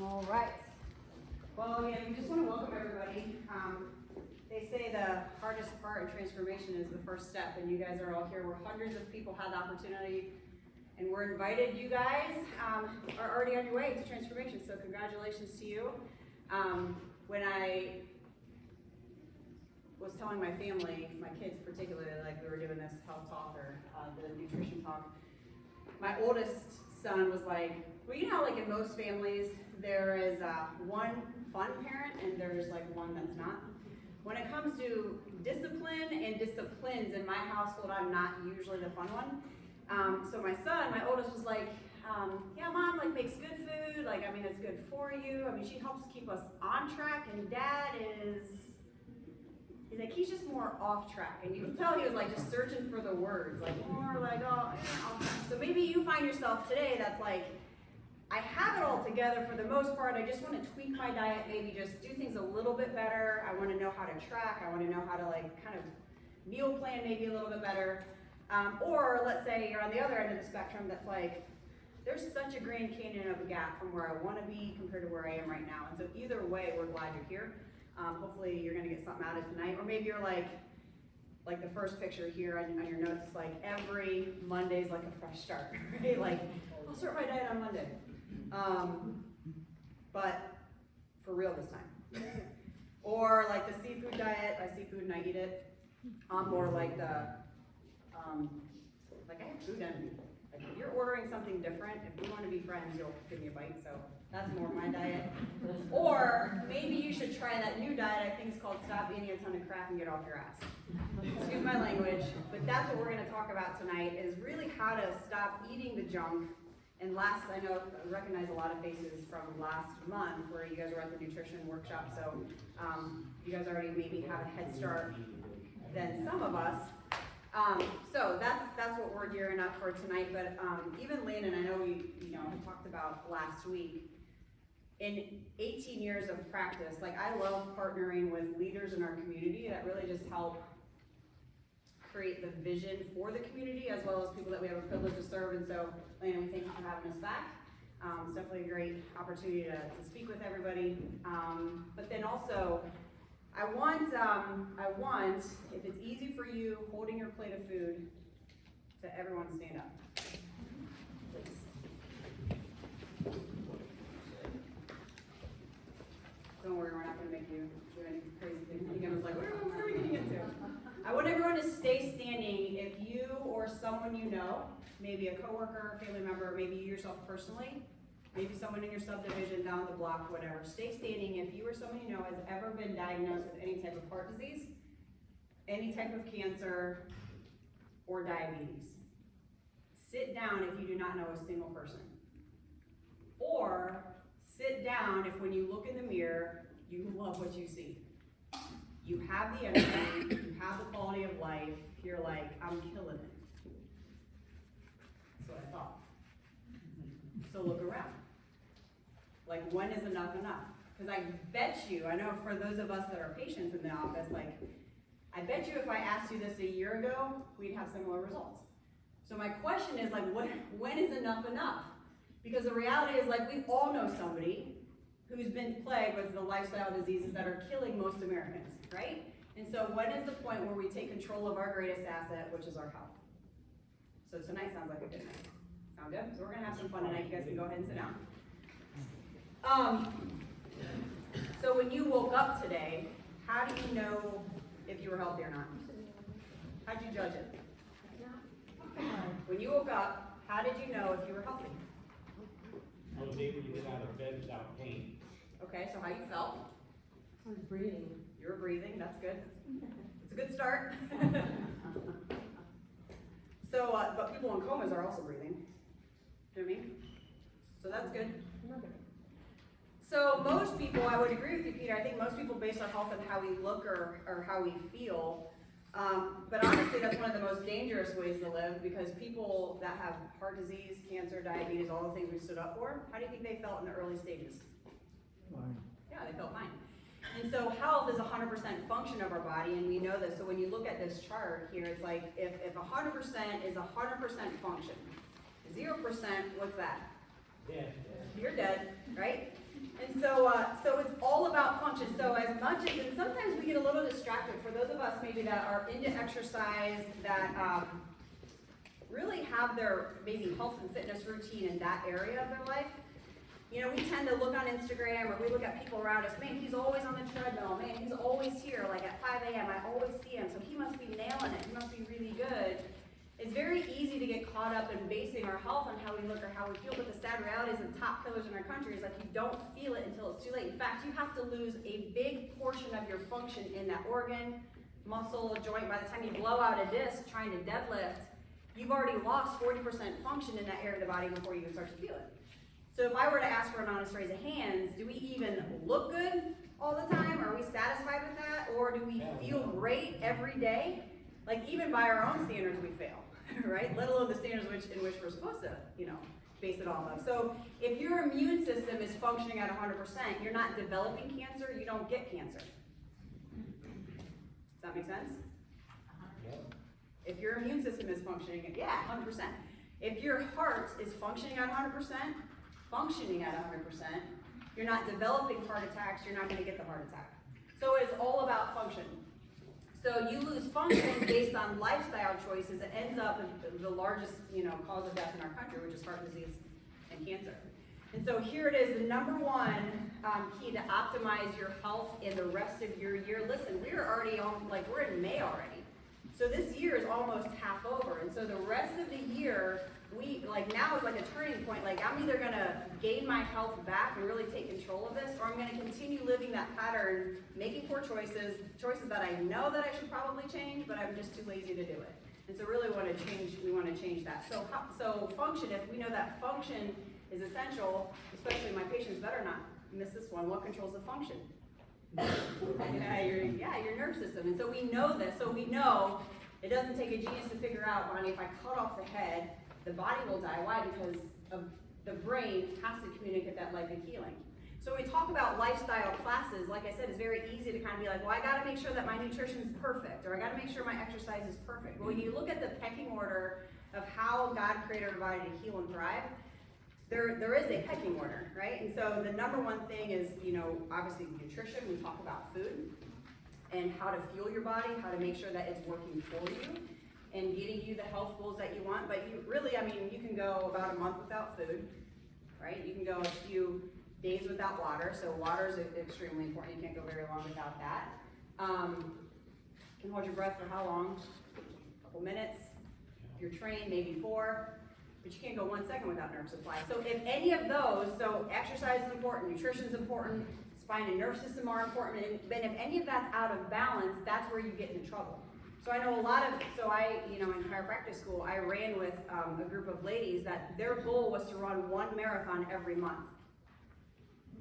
All right. Well, yeah, we just want to welcome everybody. They say the hardest part in transformation is the first step, and you guys are all here where hundreds of people had the opportunity, and we're invited. You guys are already on your way to transformation, so congratulations to you. When I was telling my family, my kids particularly, like we were doing this health talk or the nutrition talk, my oldest son was like, well, you know how like in most families, there is one fun parent and there's like one that's not. When it comes to discipline and disciplines in my household, I'm not usually the fun one. So my son, my oldest, was like, yeah, mom like makes good food. Like, I mean, it's good for you. I mean, she helps keep us on track. And dad he's like, he's just more off track. And you can tell he was like just searching for the words, like more like, oh, off track. So maybe you find yourself today that's like, I have it all together for the most part. I just want to tweak my diet, maybe just do things a little bit better. I want to know how to track. I want to know how to like kind of meal plan maybe a little bit better. Or let's say you're on the other end of the spectrum that's like, there's such a Grand Canyon of a gap from where I want to be compared to where I am right now. And so either way, we're glad you're here. Hopefully you're going to get something out of tonight. Or maybe you're like the first picture here on your notes, like every Monday's like a fresh start, right? Like, I'll start my diet on Monday. But for real this time. Or like the seafood diet, I see food and I eat it. Or like like I have food envy. Like if you're ordering something different, if we want to be friends, you'll give me a bite, so that's more my diet. Or maybe you should try that new diet, I think it's called Stop Eating a Ton of Crap and Get Off Your Ass. Excuse my language, but that's what we're going to talk about tonight, is really how to stop eating the junk. And I recognize a lot of faces from last month where you guys were at the nutrition workshop, so you guys already maybe have a head start than some of us. So that's what we're gearing up for tonight. But even Landon, I know we talked about last week. In 18 years of practice, like I love partnering with leaders in our community that really just help create the vision for the community as well as people that we have a privilege to serve. And so, Landon, we thank you for having us back. It's definitely a great opportunity to speak with everybody. But then also, I want, if it's easy for you holding your plate of food, to everyone stand up, please. Don't worry, we're not going to make you do any crazy things. Again, was like, what are we getting into? I want everyone to stay standing if you or someone you know, maybe a coworker, family member, maybe you yourself personally, maybe someone in your subdivision, down the block, whatever. Stay standing if you or someone you know has ever been diagnosed with any type of heart disease, any type of cancer, or diabetes. Sit down if you do not know a single person. Or sit down if when you look in the mirror, you love what you see. You have the energy, you have the quality of life, you're like, I'm killing it. That's what I thought. So look around. Like, when is enough enough? Because I bet you, I know for those of us that are patients in the office, like, I bet you if I asked you this a year ago, we'd have similar results. So my question is, like, when is enough enough? Because the reality is, like, we all know somebody who's been plagued with the lifestyle diseases that are killing most Americans, right? And so when is the point where we take control of our greatest asset, which is our health? So tonight sounds like a good night. Sound good? So we're gonna have some fun tonight. You guys can go ahead and sit down. So when you woke up today, how do you know if you were healthy or not? How'd you judge it? When you woke up, how did you know if you were healthy? I was able to get out of bed without pain. Okay, so how you felt? I was breathing. You were breathing, that's good. It's a good start. So, but people in comas are also breathing. You know what I mean? So that's good. So most people, I would agree with you, Peter, I think most people base our health on how we look or how we feel. But honestly, that's one of the most dangerous ways to live, because people that have heart disease, cancer, diabetes, all the things we stood up for, how do you think they felt in the early stages? Fine. Yeah, they felt fine. And so health is 100% function of our body, and we know this. So when you look at this chart here, it's like if 100% is 100% function, 0%, what's that? Dead. You're dead, right? so it's all about function. So as much as, and sometimes we get a little distracted, for those of us maybe that are into exercise, that really have their maybe health and fitness routine in that area of their life. You know, we tend to look on Instagram or we look at people around us, man, he's always on the treadmill, man, he's always here, like at 5 a.m. I always see him, so he must be nailing it, he must be really good. It's very easy to get caught up in basing our health on how we look or how we feel, but the sad reality is the top killers in our country is like you don't feel it until it's too late. In fact, you have to lose a big portion of your function in that organ, muscle, joint. By the time you blow out a disc trying to deadlift, you've already lost 40% function in that area of the body before you even start to feel it. So if I were to ask for an honest raise of hands, do we even look good all the time? Are we satisfied with that? Or do we feel great every day? Like even by our own standards, we fail, right? Let alone the standards in which we're supposed to, you know, base it off of. So if your immune system is functioning at 100%, you're not developing cancer, you don't get cancer. Does that make sense? If your immune system is functioning, yeah, 100%. If your heart is functioning at 100%, you're not developing heart attacks, you're not going to get the heart attack. So it's all about function. So you lose function based on lifestyle choices. It ends up in the largest, you know, cause of death in our country, which is heart disease and cancer. And so here it is, the number one key to optimize your health in the rest of your year. Listen, we're already on, like we're in May already. So this year is almost half over. And so the rest of the year, now is like a turning point. Like I'm either gonna gain my health back and really take control of this, or I'm gonna continue living that pattern, making poor choices that I know that I should probably change, but I'm just too lazy to do it. And so really we wanna change that. So function, if we know that function is essential, especially my patients better not miss this one. What controls the function? your nerve system. And so we know this. So we know it doesn't take a genius to figure out, Bonnie, if I cut off the head, the body will die. Why? Because of the brain has to communicate that life and healing. So when we talk about lifestyle classes, like I said, it's very easy to kind of be like, well, I got to make sure that my nutrition is perfect, or I got to make sure my exercise is perfect. Well, when you look at the pecking order of how God created our body to heal and thrive, there is a pecking order, right? And so the number one thing is, you know, obviously nutrition. We talk about food and how to fuel your body, how to make sure that it's working for you and getting you the health goals that you want. But you really, I mean, you can go about a month without food, right? You can go a few days without water. So water is extremely important. You can't go very long without that. You can hold your breath for how long? A couple minutes. If you're trained, maybe 4. But you can't go 1 second without nerve supply. So if any of those, so exercise is important, nutrition is important, spine and nerve system are important, but if any of that's out of balance, that's where you get into trouble. So I know in chiropractic school, I ran with a group of ladies that their goal was to run 1 marathon every month.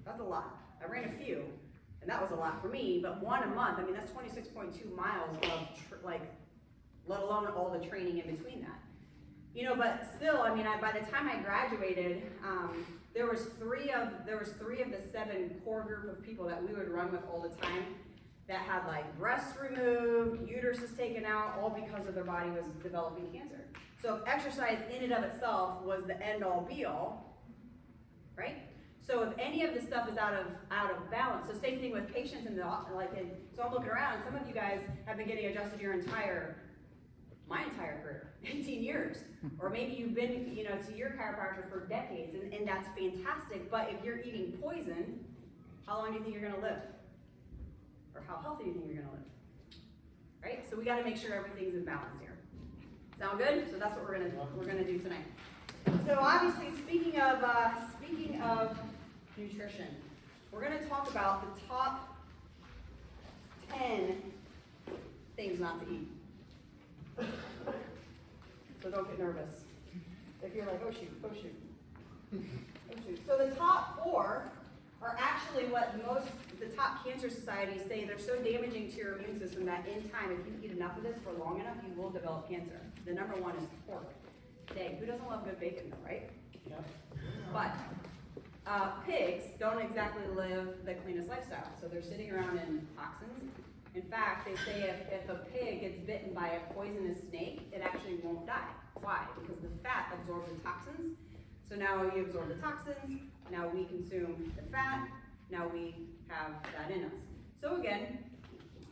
That's a lot. I ran a few, and that was a lot for me, but 1 a month, I mean, that's 26.2 miles of, let alone all the training in between that. You know, but still, I mean, by the time I graduated, there was three of the 7 core group of people that we would run with all the time that had like breasts removed, uteruses taken out, all because of their body was developing cancer. So if exercise in and of itself was the end all be all, right? So if any of this stuff is out of balance, so same thing with patients so I'm looking around, some of you guys have been getting adjusted my entire career, 18 years. Or maybe you've been, you know, to your chiropractor for decades, and that's fantastic, but if you're eating poison, how long do you think you're gonna live? Or how healthy do you think you're gonna live? Right? So we gotta make sure everything's in balance here. Sound good? So that's what we're gonna do tonight. So obviously, speaking of nutrition, we're gonna talk about the top 10 things not to eat. So don't get nervous. If you're like, oh shoot. So the top 4 are actually what the top cancer societies say they're so damaging to your immune system that in time, if you eat enough of this for long enough, you will develop cancer. The number 1 is pork. Dang, who doesn't love good bacon though, right? Yeah. But pigs don't exactly live the cleanest lifestyle. So they're sitting around in toxins. In fact, they say if a pig gets bitten by a poisonous snake, it actually won't die. Why? Because the fat absorbs the toxins. So now you absorb the toxins, now we consume the fat, now we have that in us. So again,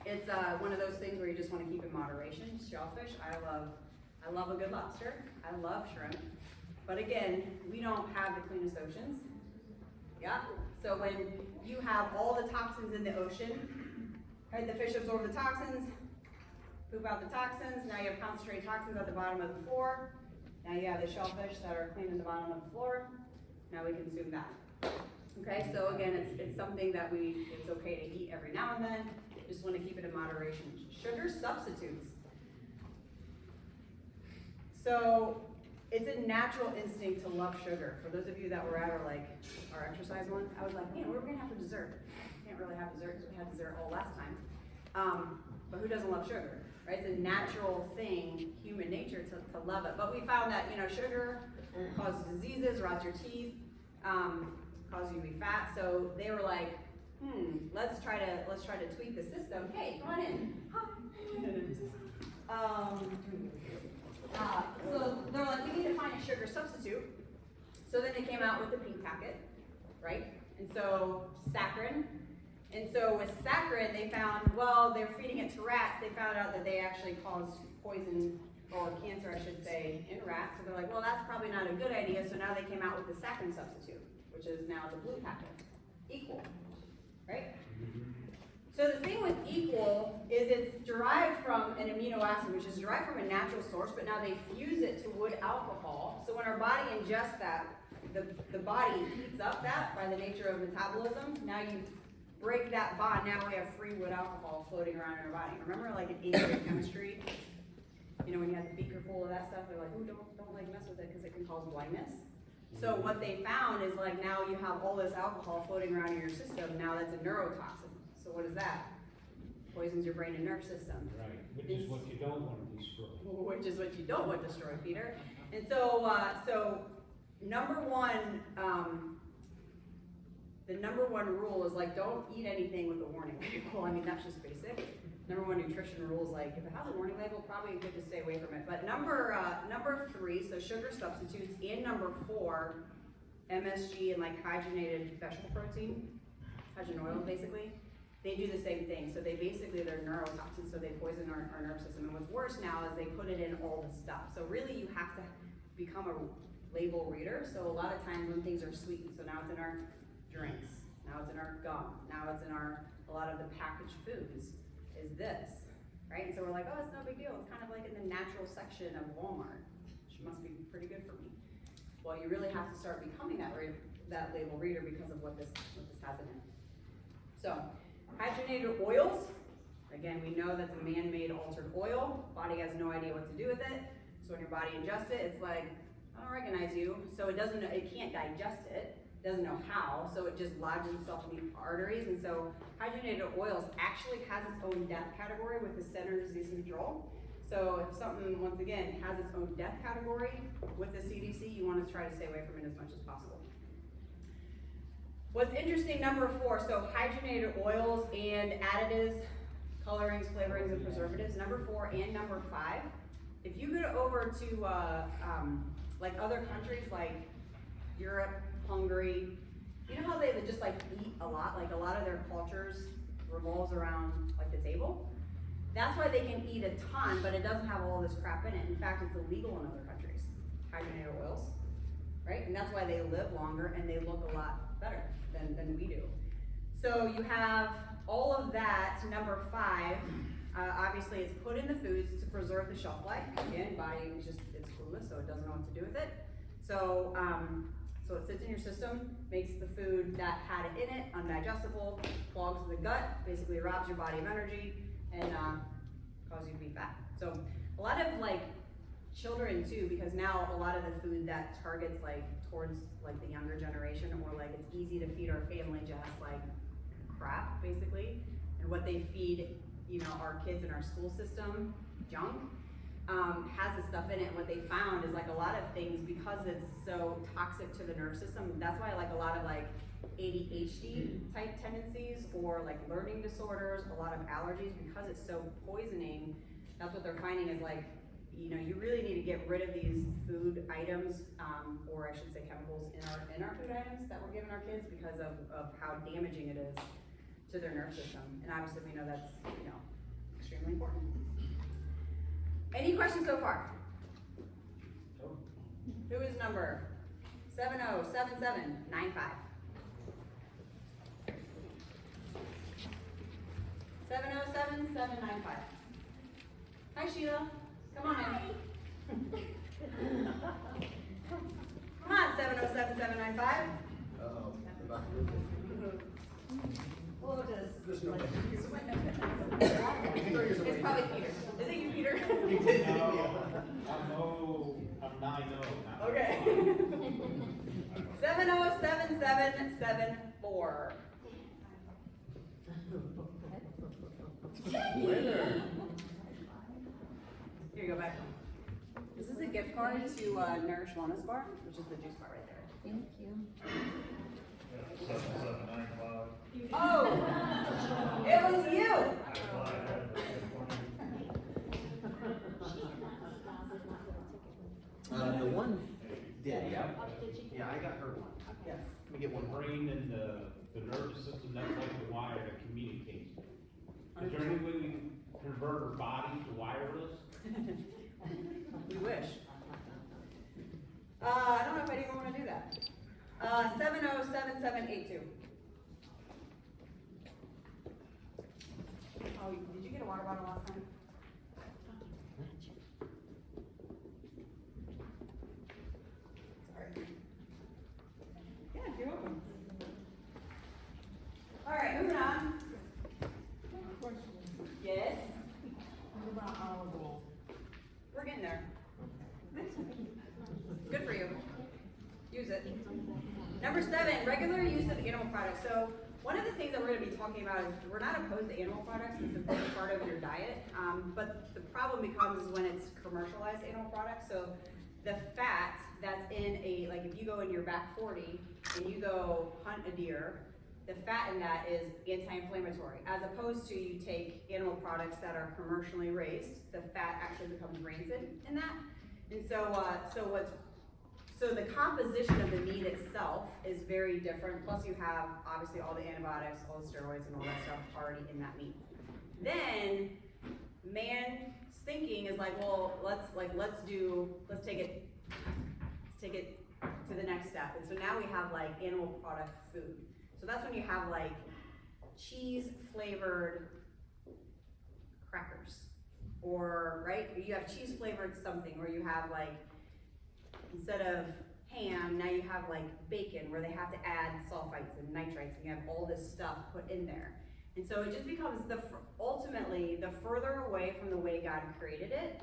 it's one of those things where you just want to keep in moderation. Shellfish, I love a good lobster. I love shrimp. But again, we don't have the cleanest oceans. Yeah? So when you have all the toxins in the ocean, right, the fish absorb the toxins, poop out the toxins, now you have concentrated toxins at the bottom of the floor. Now you have the shellfish that are cleaning the bottom of the floor. Now we consume that. Okay, so again, it's something that it's okay to eat every now and then. Just want to keep it in moderation. Sugar substitutes. So it's a natural instinct to love sugar. For those of you that were at our exercise one, I was like, man, we're gonna have for dessert. Can't really have dessert because we had dessert all last time. But who doesn't love sugar, right? It's a natural thing, human nature to love it. But we found that, sugar causes diseases, rots your teeth, causes you to be fat. So they were like, let's try to tweak the system. Hey, come on in. So they're like, we need to find a sugar substitute. So then they came out with the pink packet, right? And so saccharin. And so with saccharin, they found, well, they're feeding it to rats. They found out that they actually caused poison, or cancer, I should say, in rats. So they're like, well, that's probably not a good idea. So now they came out with the saccharin substitute, which is now the blue packet, equal, right? So the thing with equal is it's derived from an amino acid, which is derived from a natural source, but now they fuse it to wood alcohol. So when our body ingests that, the body heats up that by the nature of metabolism. Now you break that bond, now we have free wood alcohol floating around in our body. Remember like in 8th grade chemistry, when you had the beaker full of that stuff, they're like, ooh, don't like mess with it because it can cause blindness. So what they found is like now you have all this alcohol floating around in your system, now that's a neurotoxin. So what is that? Poisons your brain and nerve system. Right, which is what you don't want to destroy. Which is what you don't want destroyed, Peter. And so, number one, the number one rule is like, don't eat anything with a warning label. I mean, that's just basic. Number one nutrition rule is like, if it has a warning label, probably good to stay away from it. But number 3, so sugar substitutes, and number 4, MSG and like hydrogenated vegetable protein, hydrogen oil basically, they do the same thing. So they're neurotoxins, so they poison our nerve system. And what's worse now is they put it in all the stuff. So really you have to become a label reader. So a lot of times when things are sweetened, so now it's in our drinks, now it's in our gum, now it's in a lot of the packaged foods, is this, right? And so we're like, oh, it's no big deal. It's kind of like in the natural section of Walmart, which must be pretty good for me. Well, you really have to start becoming that label reader because of what this has in it. So, hydrogenated oils, again, we know that's a man-made altered oil. Body has no idea what to do with it. So when your body ingests it, it's like, I don't recognize you. So it can't digest it. Doesn't know how, so it just lodges itself in the arteries. And so hydrogenated oils actually has its own death category with the Center for Disease Control. So if something, once again, has its own death category with the CDC, you want to try to stay away from it as much as possible. What's interesting, number 4, so hydrogenated oils and additives, colorings, flavorings, and preservatives, number 4 and number 5. If you go over to like other countries like Europe, Hungary, you know how they just like eat a lot? Like a lot of their cultures revolves around like the table. That's why they can eat a ton, but it doesn't have all this crap in it. In fact, it's illegal in other countries, hydrogenated oils, right? And that's why they live longer and they look a lot better than we do. So you have all of that. Number 5, obviously it's put in the foods to preserve the shelf life. Again, body it's clueless, so it doesn't know what to do with it. So, so it sits in your system, makes the food that had it in it undigestible, clogs the gut, basically robs your body of energy, and causes you to be fat. So a lot of like children too, because now a lot of the food that targets like towards like the younger generation, or like it's easy to feed our family just like crap basically, and what they feed our kids in our school system, junk, has this stuff in it. And what they found is like a lot of things, because it's so toxic to the nerve system, that's why like a lot of like ADHD type tendencies or like learning disorders, a lot of allergies, because it's so poisoning, that's what they're finding is like you know, you really need to get rid of these food items, or I should say chemicals in our food items that we're giving our kids because of how damaging it is to their nerve system. And obviously we know that's, you know, extremely important. Any questions so far? Who is number 707795? 707795. Hi Sheila, come on in. Come on, 707795. We'll just. It's probably Peter. Is it you, Peter? I'm 9-0 now. Okay. 707774. Here you go, back. This is a gift card to Nourish Wellness Bar, which is the juice bar right there. Thank you. 7795. Oh, it was you. The one did, yeah. Yeah, I got her one. Yes. Let me get one The more. brain and the nervous system, that's like the wire that communicates. Is there any way we can convert our body to wireless? We wish. I don't know if I even want to do that. 707782. Oh, did you get a water bottle last time? Sorry. Yeah, you're welcome. All right, moving on. Yes, What about olive oil? we're getting there. Good for you. Use it. Number 7, regular use of animal products. So one of the things that we're going to be talking about is we're not opposed to animal products. It's a big part of your diet. But the problem becomes when it's commercialized animal products. So the fat that's in like if you go in your back 40 and you go hunt a deer, the fat in that is anti-inflammatory. As opposed to you take animal products that are commercially raised, the fat actually becomes rancid in that. And so the composition of the meat itself is very different. Plus you have obviously all the antibiotics, all the steroids and all that stuff already in that meat. Then man's thinking is like, well, let's take it to the next step. And so now we have like animal product food. So that's when you have like cheese flavored crackers, or right, you have cheese flavored something, or you have like, instead of ham, now you have like bacon where they have to add sulfites and nitrites and you have all this stuff put in there. And so it just becomes ultimately the further away from the way God created it,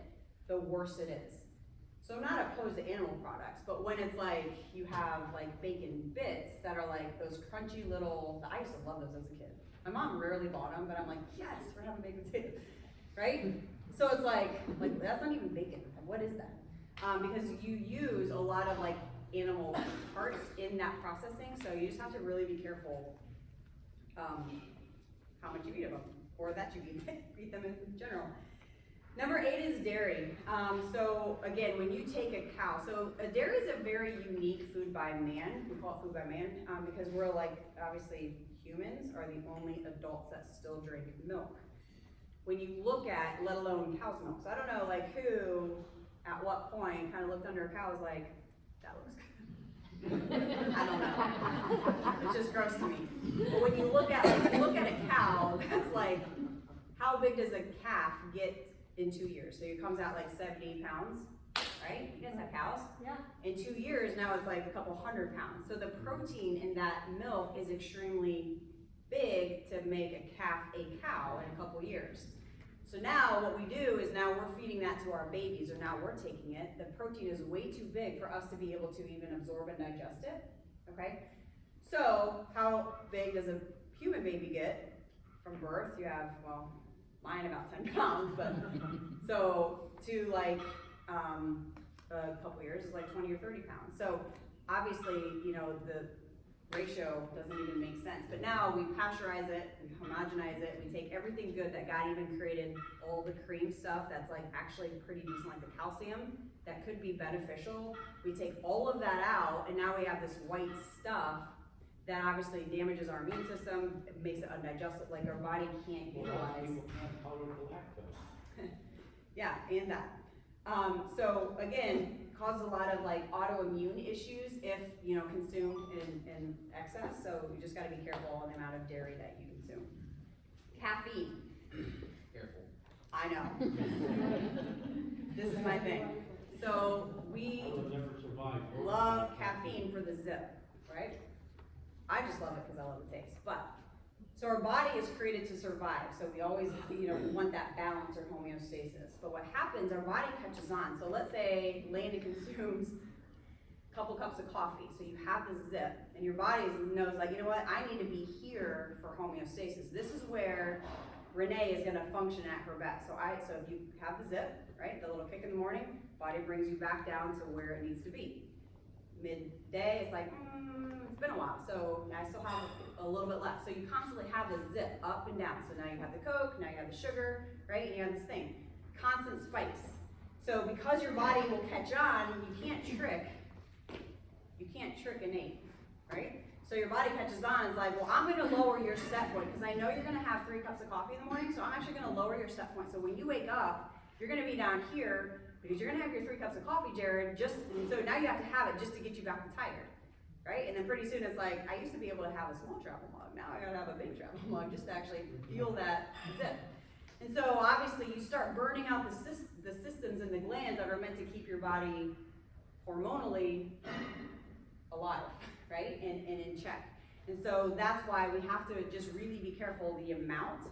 the worse it is. So I'm not opposed to animal products, but when it's like you have like bacon bits that are like those crunchy little, I used to love those as a kid. My mom rarely bought them, but I'm like, yes, we're having bacon potatoes, right? So it's like that's not even bacon. What is that? Because you use a lot of like animal parts in that processing, so you just have to really be careful how much you eat of them, or that you eat them in general. Number 8 is dairy. So again, when you take a cow, so a dairy is a very unique food by man. We call it food by man because we're like, obviously humans are the only adults that still drink milk. When you look at, let alone cow's milk. So I don't know like who, at what point, kind of looked under a cow was like, that looks good. I don't know. It's just gross to me. But when you look at a cow, that's like, how big does a calf get in 2 years? So it comes out like 70 pounds, right? You guys have cows? Yeah. In 2 years, now it's like a couple 100 pounds. So the protein in that milk is extremely big to make a calf a cow in a couple years. So now what we do is now we're feeding that to our babies, or now we're taking it. The protein is way too big for us to be able to even absorb and digest it, okay? So how big does a human baby get from birth? You have, well, mine about 10 pounds, but so to like a couple years is like 20 or 30 pounds. So obviously, you know, ratio doesn't even make sense. But now we pasteurize it, we homogenize it, we take everything good that God even created, all the cream stuff that's like actually pretty decent, like the calcium that could be beneficial. We take all of that out, and now we have this white stuff that obviously damages our immune system, it makes it undigested, like our body can't utilize. People can't tolerate the lactose. Yeah, and that. So again, causes a lot of like autoimmune issues if, you know, consumed in excess. So you just gotta be careful on the amount of dairy that you consume. Caffeine. Careful. I know. This is my thing. So we I would never survive. love caffeine for the zip, right? I just love it because I love the taste. But, so our body is created to survive. So we always, you know, we want that balance or homeostasis. But what happens, our body catches on. So let's say Landon consumes a couple cups of coffee. So you have the zip and your body knows like, you know what, I need to be here for homeostasis. This is where Renee is gonna function at her best. So if you have the zip, right, the little kick in the morning, body brings you back down to where it needs to be. Midday, it's like, it's been a while, so I still have a little bit left. So you constantly have this zip up and down. So now you have the Coke, now you have the sugar, right? And you have this thing, constant spikes. So because your body will catch on, you can't trick innate, right? So your body catches on, it's like, well, I'm gonna lower your set point, because I know you're gonna have 3 cups of coffee in the morning, so I'm actually gonna lower your set point. So when you wake up, you're gonna be down here, because you're gonna have your 3 cups of coffee, Jared, and so now you have to have it just to get you back to tired, right? And then pretty soon it's like, I used to be able to have a small travel mug, now I gotta have a big travel mug just to actually feel that zip. And so obviously you start burning out the systems and the glands that are meant to keep your body hormonally alive, right, and in check. And so that's why we have to just really be careful the amount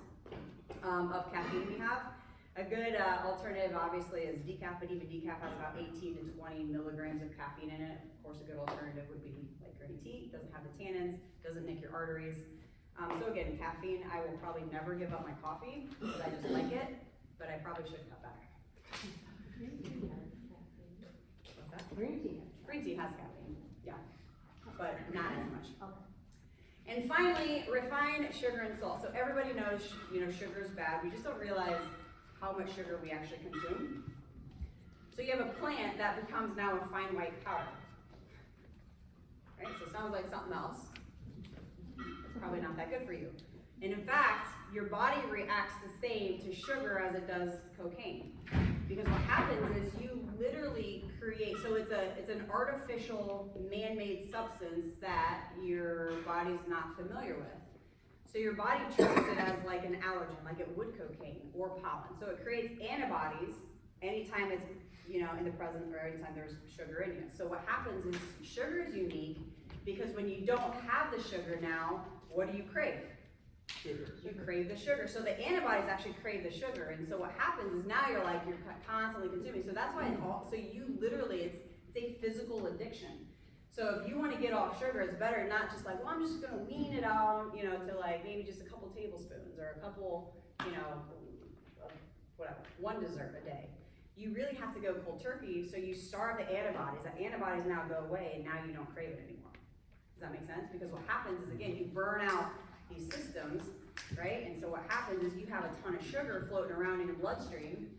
of caffeine we have. A good alternative, obviously, is decaf, but even decaf has about 18 to 20 milligrams of caffeine in it. Of course, a good alternative would be like green tea. Doesn't have the tannins, doesn't nick your arteries. So again, caffeine, I will probably never give up my coffee because I just like it, but I probably should cut back. What's that? Green tea. Green tea has caffeine, yeah, but not as much. And finally, refined sugar and salt. So everybody knows, you know, sugar is bad. We just don't realize how much sugar we actually consume. So you have a plant that becomes now a fine white powder. Right, so it sounds like something else. It's probably not that good for you. And in fact, your body reacts the same to sugar as it does cocaine. Because what happens is you literally create, so it's an artificial man-made substance that your body's not familiar with. So your body treats it as like an allergen, like it would cocaine or pollen. So it creates antibodies anytime it's, you know, in the present or anytime there's sugar in you. So what happens is sugar is unique because when you don't have the sugar now, what do you crave? Sugar. You crave the sugar. So the antibodies actually crave the sugar. And so what happens is now you're constantly consuming. So that's why so you literally, it's a physical addiction. So if you want to get off sugar, it's better not just like, well, I'm just going to wean it out, you know, to like maybe just a couple tablespoons or a couple, you know, whatever, 1 dessert a day. You really have to go cold turkey, so you starve the antibodies. The antibodies now go away, and now you don't crave it anymore. Does that make sense? Because what happens is, again, you burn out these systems, right? And so what happens is you have a ton of sugar floating around in your bloodstream,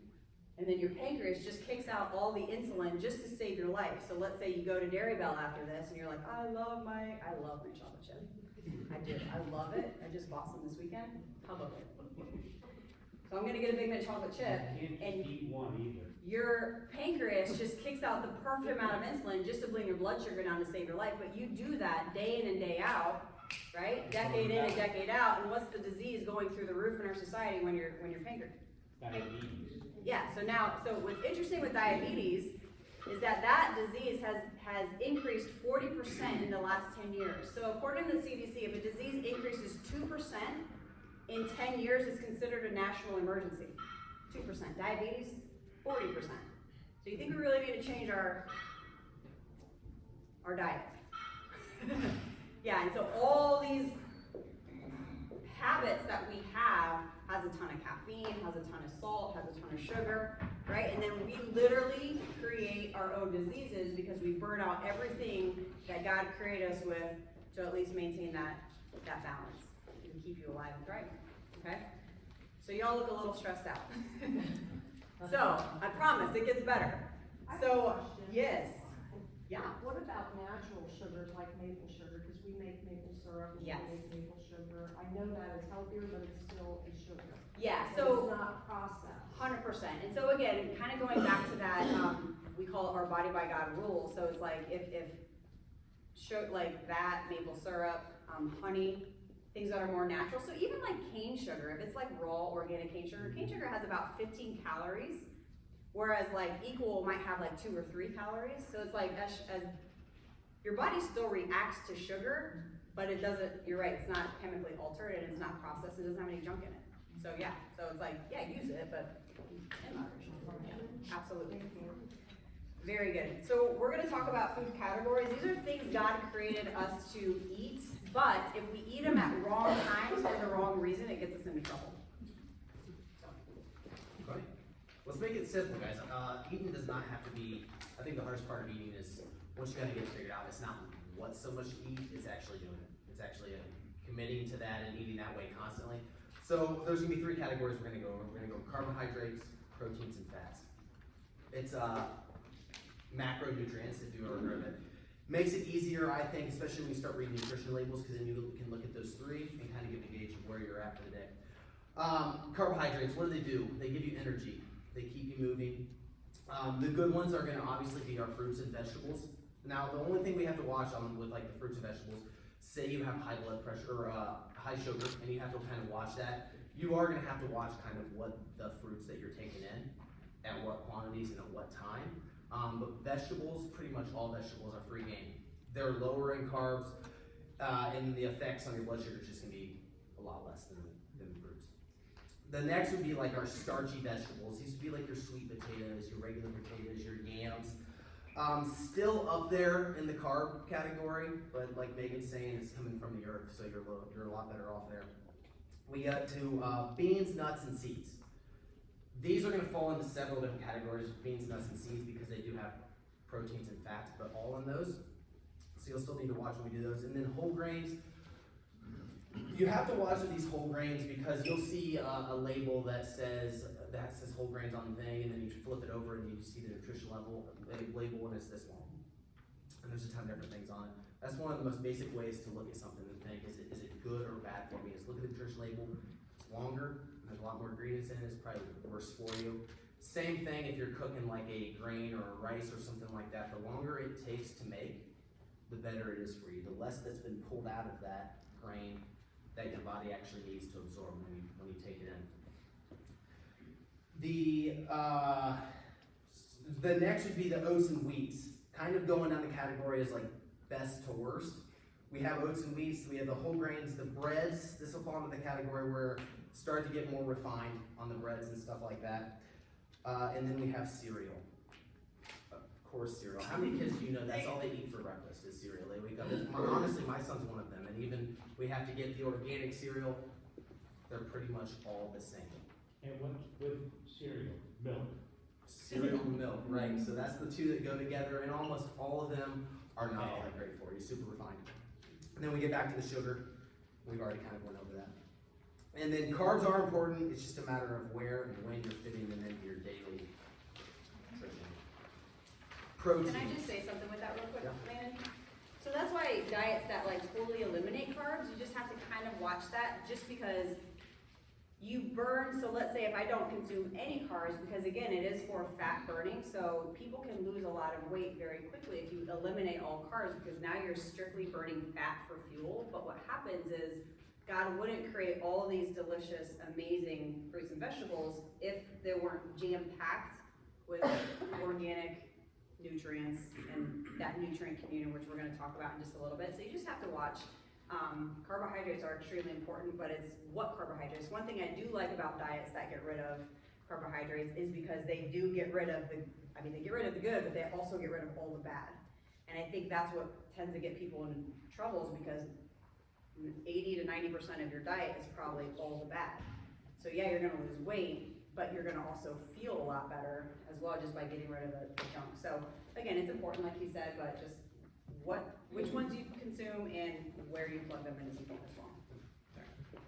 and then your pancreas just kicks out all the insulin just to save your life. So let's say you go to Dairy Bell after this, and you're like, I love my chocolate chip. I do, I love it. I just bought some this weekend, publicly. So I'm gonna get a Big Mint chocolate chip, and eat one either. your pancreas just kicks out the perfect amount of insulin just to bring your blood sugar down to save your life. But you do that day in and day out, right? Decade in and decade out, and what's the disease going through the roof in our society when you're pancreas? Diabetes. Yeah, so what's interesting with diabetes is that disease has increased 40% in the last 10 years. So according to the CDC, if a disease increases 2% in 10 years, it's considered a national emergency. 2%. Diabetes, 40%. So you think we really need to change our diet? Yeah, and so all these habits that we have has a ton of caffeine, has a ton of salt, has a ton of sugar, right? And then we literally create our own diseases because we burn out everything that God created us with to at least maintain that balance and keep you alive and thriving, okay? So y'all look a little stressed out. So, I promise, it gets better. I have a So, question. yes, yeah, What about natural sugars like maple sugar? Because we make maple syrup and we Yes. make maple sugar. I know that it's healthier, but it's still a sugar. yeah, And so. it's not processed. 100%. And so again, kind of going back to that, we call it our body by God rule. So it's like if like that, maple syrup, honey, things that are more natural. So even like cane sugar, if it's like raw organic cane sugar has about 15 calories, whereas like equal might have like 2 or 3 calories. So it's like as your body still reacts to sugar, but it doesn't, you're right, it's not chemically altered and it's not processed, it doesn't have any junk in it. So yeah, so it's like, yeah, use it, but in moderation. Yeah, absolutely. Thank you. Very good. So we're gonna talk about food categories. These are things God created us to eat, but if we eat them at wrong times for the wrong reason, it gets us into trouble. Okay. Let's make it simple, guys. Eating does not have to be, I think the hardest part of eating is, once you kind of get it figured out, it's not what so much you eat, it's actually doing it. It's actually committing to that and eating that way constantly. So there's gonna be 3 categories we're gonna go over. We're gonna go carbohydrates, proteins, and fats. It's macronutrients, if you've ever heard of it. Makes it easier, I think, especially when you start reading nutrition labels, because then you can look at those 3 and kind of get a gauge of where you're at for the day. Carbohydrates, what do? They give you energy. They keep you moving. The good ones are gonna obviously be our fruits and vegetables. Now, the only thing we have to watch on with like the fruits and vegetables, say you have high blood pressure or high sugar, and you have to kind of watch that. You are gonna have to watch kind of what the fruits that you're taking in, at what quantities and at what time. But vegetables, pretty much all vegetables are free game. They're lower in carbs, and the effects on your blood sugar is just gonna be a lot less than fruits. The next would be like our starchy vegetables. These would be like your sweet potatoes, your regular potatoes, your yams. Still up there in the carb category, but like Megan's saying, it's coming from the earth, so you're a lot better off there. We got to beans, nuts, and seeds. These are going to fall into several different categories, beans, nuts, and seeds, because they do have proteins and fats, but all in those. So you'll still need to watch when we do those. And then whole grains. You have to watch with these whole grains because you'll see a label that says whole grains on the thing, and then you flip it over and you see the nutrition label, and it's this long. And there's a ton of different things on it. That's one of the most basic ways to look at something and think, is it good or bad for me? Is look at the nutrition label. It's longer, there's a lot more ingredients in it, it's probably worse for you. Same thing if you're cooking like a grain or a rice or something like that. The longer it takes to make, the better it is for you. The less that's been pulled out of that grain that your body actually needs to absorb when you take it in. The next would be the oats and wheats. Kind of going down the category as like best to worst. We have oats and wheats, we have the whole grains, the breads. This will fall into the category where start to get more refined on the breads and stuff like that. And then we have cereal. Of course, cereal. How many kids do you know that's all they eat for breakfast is cereal? They wake up. Honestly, my son's one of them. And even we have to get the organic cereal. They're pretty much all the same. And what's with cereal? Milk. Cereal and milk, right? So that's the 2 that go together, and almost all of them are not all that great for you. Super refined. And then we get back to the sugar. We've already kind of went over that. And then carbs are important. It's just a matter of where and when you're fitting them into your daily nutrition. Protein. Can I just say something with that real quick, Yeah. Landon? So that's why diets that like totally eliminate carbs, you just have to kind of watch that, just because you burn. So let's say if I don't consume any carbs, because again, it is for fat burning, so people can lose a lot of weight very quickly if you eliminate all carbs, because now you're strictly burning fat for fuel. But what happens is God wouldn't create all of these delicious, amazing fruits and vegetables if they weren't jam-packed with organic nutrients and that nutrient community, which we're going to talk about in just a little bit. So you just have to watch. Carbohydrates are extremely important, but it's what carbohydrates. One thing I do like about diets that get rid of carbohydrates is because they do get rid of they get rid of the good, but they also get rid of all the bad. And I think that's what tends to get people in troubles, because 80 to 90% of your diet is probably all the bad. So yeah, you're gonna lose weight, but you're gonna also feel a lot better as well, just by getting rid of the junk. So again, it's important, like he said, but just which ones you consume and where you plug them in as well.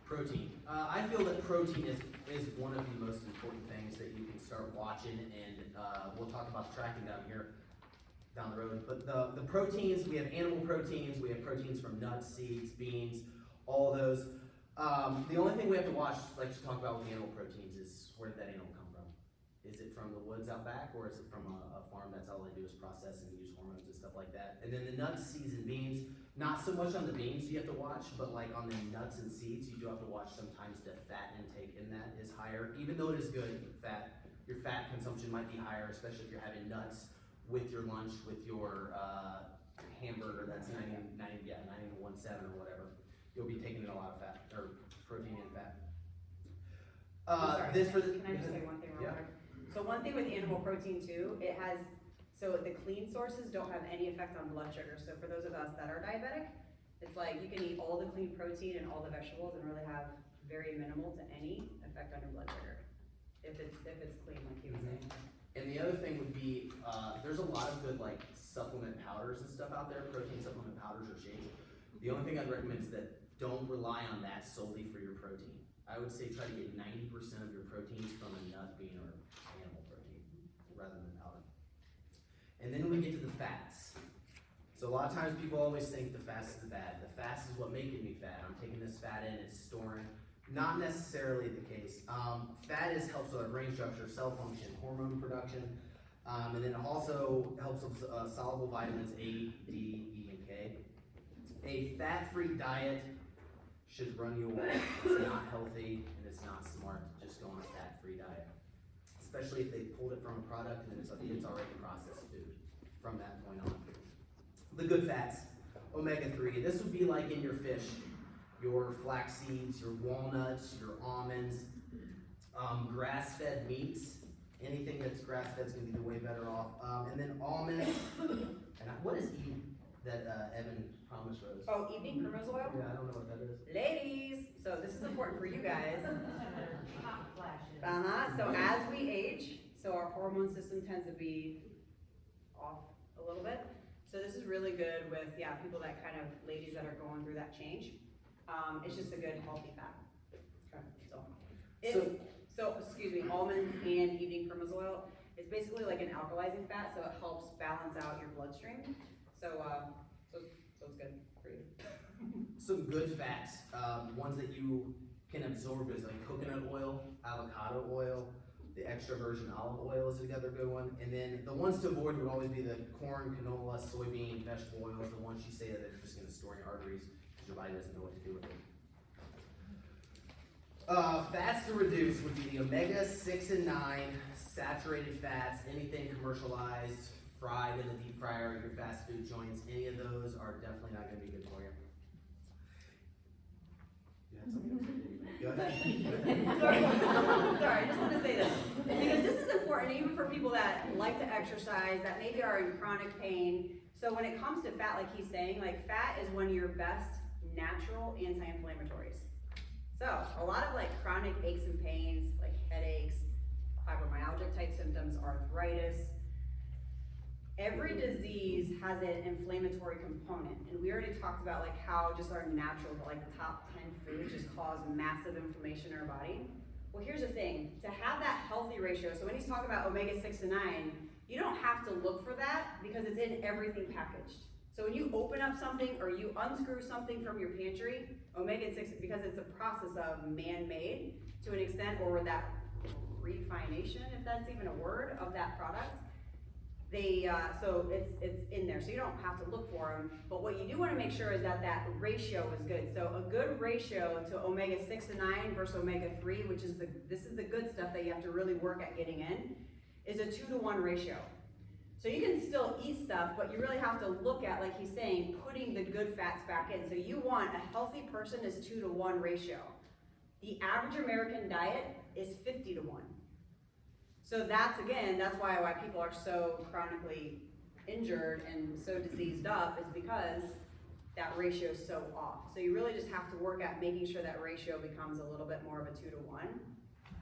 Protein. I feel that protein is one of the most important things that you can start watching, and we'll talk about the tracking down the road. But the proteins, we have animal proteins, we have proteins from nuts, seeds, beans, all those. The only thing we have to watch, like to talk about with the animal proteins, is where did that animal come from? Is it from the woods out back, or is it from a farm that's all they do is process and use hormones and stuff like that? And then the nuts, seeds, and beans, not so much on the beans you have to watch, but like on the nuts and seeds, you do have to watch sometimes the fat intake in that is higher. Even though it is good, your fat consumption might be higher, especially if you're having nuts with your lunch, with your hamburger that's 90 to 1.7 or whatever. You'll be taking in a lot of fat, or protein and fat. Sorry, can I just say one thing real Yeah. quick? So one thing with animal protein too, so the clean sources don't have any effect on blood sugar. So for those of us that are diabetic, it's like you can eat all the clean protein and all the vegetables and really have very minimal to any effect on your blood sugar. If it's clean, like he was saying. And the other thing would be, there's a lot of good like supplement powders and stuff out there, protein supplement powders or shakes. The only thing I'd recommend is that don't rely on that solely for your protein. I would say try to get 90% of your proteins from a nut, bean, or animal protein rather than powder. And then we get to the fats. So a lot of times people always think the fats is the bad. The fats is what making me fat. I'm taking this fat in, it's storing. Not necessarily the case. Fat helps with our brain structure, cell function, hormone production, and then it also helps with soluble vitamins A, D, E, and K. A fat-free diet should run you away. It's not healthy and it's not smart to just go on a fat-free diet, especially if they pulled it from a product and then it's already processed food from that point on. The good fats, omega-3. This would be like in your fish, your flax seeds, your walnuts, your almonds, grass-fed meats. Anything that's grass-fed is going to be way better off. And then almonds. And what is that Evan promised Rose? Oh, evening primrose oil? Yeah, I don't know what that is. Ladies, so this is important for you guys. Hot flashes. So as we age, so our hormone system tends to be off a little bit. So this is really good with, people that kind of, ladies that are going through that change. It's just a good healthy fat. Okay, so excuse me, almonds and evening primrose oil, it's basically like an alkalizing fat, so it helps balance out your bloodstream. So it's good for you. Some good fats, ones that you can absorb is like coconut oil, avocado oil, the extra virgin olive oil is another good one. And then the ones to avoid would always be the corn, canola, soybean, vegetable oils, the ones you say that they're just gonna store in your arteries because your body doesn't know what to do with it. Fats to reduce would be the omega-6 and 9, saturated fats, anything commercialized, fried in the deep fryer, your fast food joints, any of those are definitely not gonna be good for you. You had something else to do. Go ahead. Sorry, I just want to say this, because this is important even for people that like to exercise, that maybe are in chronic pain. So when it comes to fat, like he's saying, like fat is one of your best natural anti-inflammatories. So a lot of like chronic aches and pains, like headaches, fibromyalgia type symptoms, arthritis, every disease has an inflammatory component. And we already talked about like how just our natural, like the top 10 foods just cause massive inflammation in our body. Well, here's the thing, to have that healthy ratio, so when he's talking about omega-6 and 9, you don't have to look for that because it's in everything packaged. So when you open up something or you unscrew something from your pantry, omega-6, because it's a process of man-made to an extent, or that refination, if that's even a word, of that product, so it's in there, so you don't have to look for them. But what you do want to make sure is that that ratio is good. So a good ratio to omega-6 and 9 versus omega-3, which is this is the good stuff that you have to really work at getting in, is a 2-to-1 ratio. So you can still eat stuff, but you really have to look at, like he's saying, putting the good fats back in. So you want a healthy person is 2-to-1 ratio. The average American diet is 50-to-1. So that's why people are so chronically injured and so diseased up, is because that ratio is so off. So you really just have to work at making sure that ratio becomes a little bit more of a 2-to-1,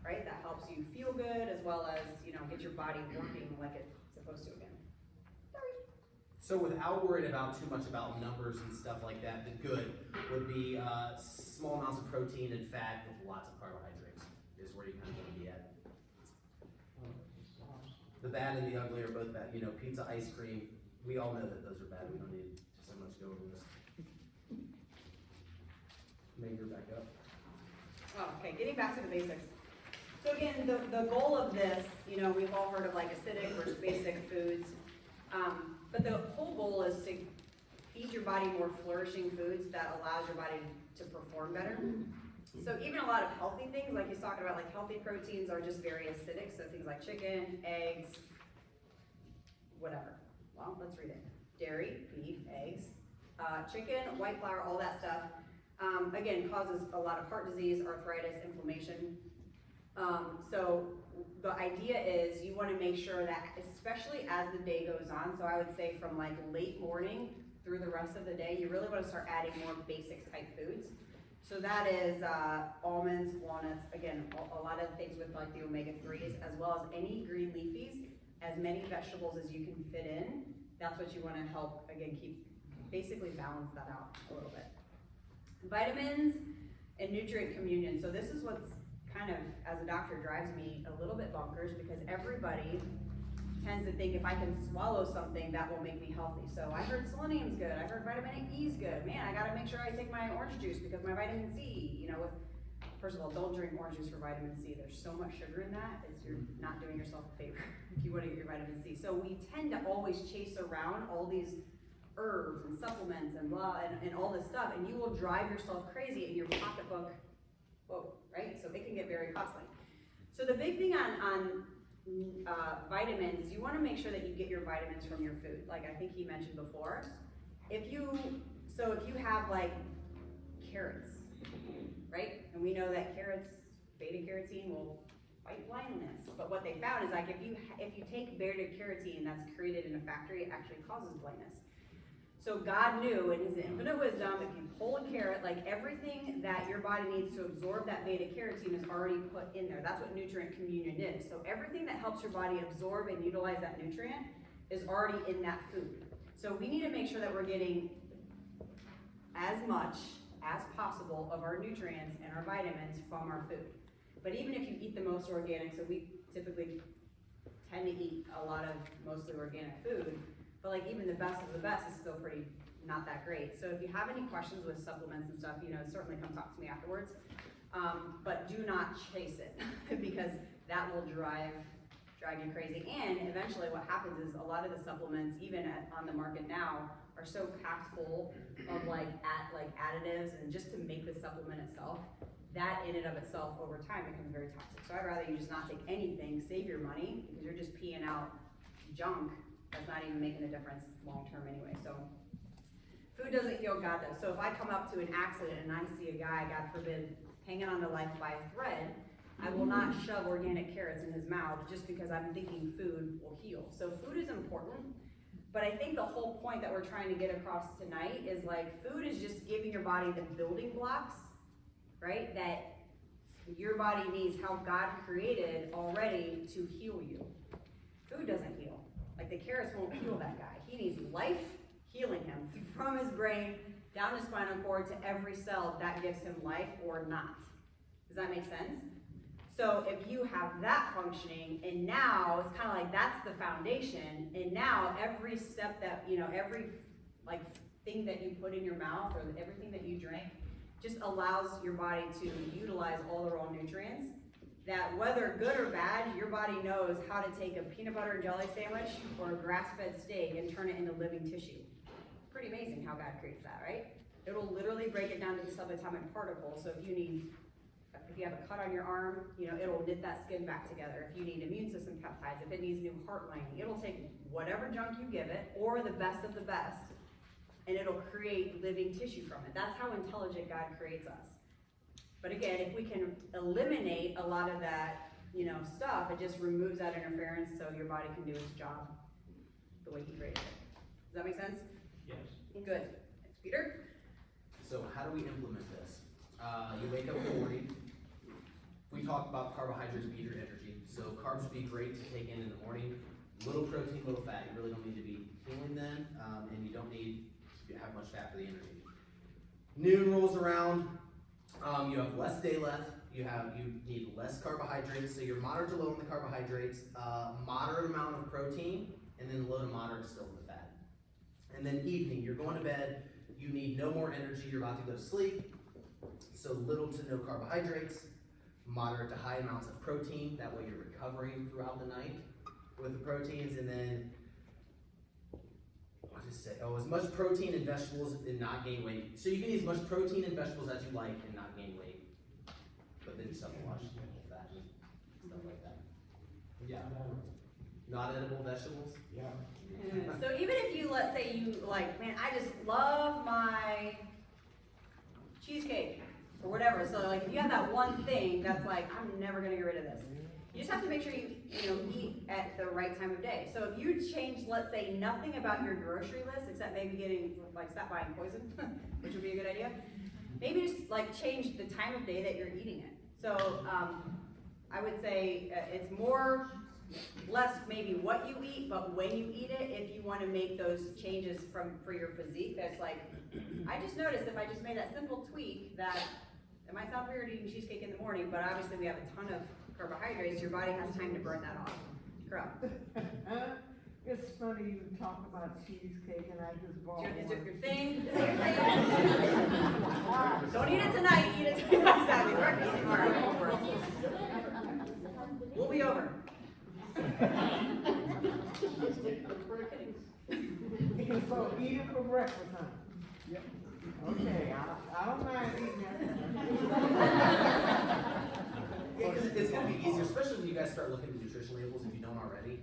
right? That helps you feel good as well as, get your body working like it's supposed to again. So without worrying about too much about numbers and stuff like that, the good would be small amounts of protein and fat with lots of carbohydrates is where you kind of want to be at. The bad and the ugly are both bad. You know, pizza, ice cream, we all know that those are bad. We don't need so much to go over this. Maybe you're back up. Oh, okay, getting back to the basics. So again, the goal of this, you know, we've all heard of like acidic versus basic foods. But the whole goal is to feed your body more flourishing foods that allows your body to perform better. So even a lot of healthy things, like he's talking about, like healthy proteins are just very acidic. So things like chicken, eggs, whatever. Well, let's read it. Dairy, beef, eggs, chicken, white flour, all that stuff. Again, causes a lot of heart disease, arthritis, inflammation. So the idea is you want to make sure that, especially as the day goes on, so I would say from like late morning through the rest of the day, you really want to start adding more basic type foods. So that is almonds, walnuts, again, a lot of things with like the omega-3s, as well as any green leafies, as many vegetables as you can fit in. That's what you want to help, again, basically balance that out a little bit. Vitamins and nutrient communion. So this is what's kind of, as a doctor, drives me a little bit bonkers, because everybody tends to think if I can swallow something, that will make me healthy. So I heard selenium's good, I heard vitamin E is good. Man, I gotta make sure I take my orange juice because my vitamin C, you know, first of all, don't drink orange juice for vitamin C. There's so much sugar in that, you're not doing yourself a favor if you wanna get your vitamin C. So we tend to always chase around all these herbs and supplements and blah, and all this stuff, and you will drive yourself crazy in your pocketbook. Whoa, right? So it can get very costly. So the big thing on vitamins is you want to make sure that you get your vitamins from your food. Like I think he mentioned before, if you have like carrots, right? And we know that carrots, beta carotene will fight blindness. But what they found is like if you take beta carotene that's created in a factory, it actually causes blindness. So God knew in his infinite wisdom, if you pull a carrot, like everything that your body needs to absorb that beta carotene is already put in there. That's what nutrient communion is. So everything that helps your body absorb and utilize that nutrient is already in that food. So we need to make sure that we're getting as much as possible of our nutrients and our vitamins from our food. But even if you eat the most organic, so we typically tend to eat a lot of mostly organic food, but like even the best of the best is still pretty not that great. So if you have any questions with supplements and stuff, you know, certainly come talk to me afterwards. But do not chase it because that will drive you crazy. And eventually what happens is a lot of the supplements, even on the market now, are so packed full of like additives and just to make the supplement itself, that in and of itself over time becomes very toxic. So I'd rather you just not take anything, save your money, because you're just peeing out junk that's not even making a difference long term anyway. So food doesn't heal, God does. So if I come up to an accident and I see a guy, God forbid, hanging on to life by a thread, I will not shove organic carrots in his mouth just because I'm thinking food will heal. So food is important, but I think the whole point that we're trying to get across tonight is like food is just giving your body the building blocks, right, that your body needs, how God created already to heal you. Food doesn't heal. Like the carrots won't heal that guy. He needs life healing him from his brain down his spinal cord to every cell that gives him life or not. Does that make sense? So if you have that functioning, and now it's kind of like that's the foundation, and now every step that, you know, every like thing that you put in your mouth or everything that you drink just allows your body to utilize all the raw nutrients that whether good or bad, your body knows how to take a peanut butter and jelly sandwich or a grass-fed steak and turn it into living tissue. Pretty amazing how God creates that, right? It'll literally break it down to the subatomic particle. So if you have a cut on your arm, you know, it'll knit that skin back together. If you need immune system peptides, if it needs new heart lining, it'll take whatever junk you give it, or the best of the best, and it'll create living tissue from it. That's how intelligent God creates us. But again, if we can eliminate a lot of that, you know, stuff, it just removes that interference so your body can do its job the way he created it. Does that make sense? Yes. Good. Thanks, Peter. So how do we implement this? You wake up in the morning. We talked about carbohydrates being your energy. So carbs would be great to take in the morning. Little protein, little fat. You really don't need to be fueling then, and you don't need to have much fat for the energy. Noon rolls around, you have less day left. You need less carbohydrates, so you're moderate to low on the carbohydrates, moderate amount of protein, and then low to moderate still with the fat. And then evening, you're going to bed. You need no more energy. You're about to go to sleep. So little to no carbohydrates, moderate to high amounts of protein. That way you're recovering throughout the night with the proteins. And then, what did it say? Oh, as much protein and vegetables and not gain weight. So you can eat as much protein and vegetables as you like and not gain weight. But then just have to watch fat and stuff like that. Yeah. Not edible vegetables? Yeah. So even if you, let's say you like, man, I just love my cheesecake or whatever. So like if you have that one thing that's like, I'm never gonna get rid of this. You just have to make sure you eat at the right time of day. So if you change, let's say, nothing about your grocery list except maybe getting, like, stop buying poison, which would be a good idea. Maybe just like change the time of day that you're eating it. So I would say it's less maybe what you eat, but when you eat it, if you want to make those changes for your physique. That's like, I just noticed if I just made that simple tweak that, it might sound weird eating cheesecake in the morning, but obviously we have a ton of carbohydrates, your body has time to burn that off. Correct. It's funny you talk about cheesecake and I just bought one. Is it your thing? Is it your thing? Don't eat it tonight, eat it tonight. Exactly, breakfast tomorrow. We'll be over. So eat it for breakfast, huh? Yep. Okay, I don't mind eating that. Yeah, because it's going to be easier, especially when you guys start looking at nutrition labels if you don't already.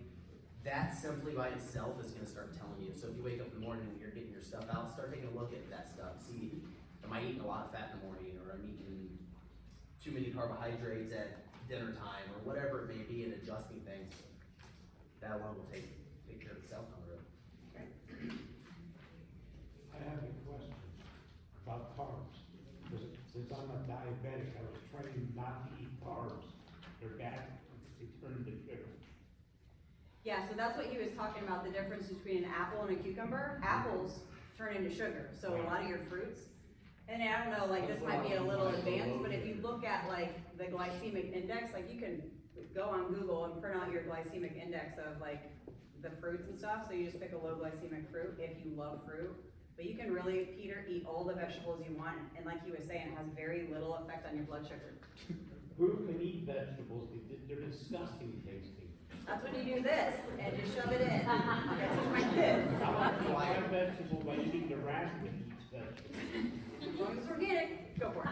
That simply by itself is going to start telling you. So if you wake up in the morning and you're getting your stuff out, start taking a look at that stuff. See, am I eating a lot of fat in the morning, or I'm eating too many carbohydrates at dinner time, or whatever it may be, and adjusting things. That alone will take care of itself on the road. I have a question about carbs. Because since I'm a diabetic, I was trained not to eat carbs. They're bad. They turn to sugar. Yeah, so that's what he was talking about, the difference between an apple and a cucumber. Apples turn into sugar, so a lot of your fruits. And I don't know, like this might be a little advanced, but if you look at like the glycemic index, like you can go on Google and print out your glycemic index of like the fruits and stuff. So you just pick a low glycemic fruit if you love fruit. But you can really, Peter, eat all the vegetables you want. And like he was saying, it has very little effect on your blood sugar. Who can eat vegetables? They're disgusting tasting. That's when you do this and you shove it in. That's just my kids. I like to buy a vegetable by eating the rat that eats vegetables. As long as it's organic, go for it.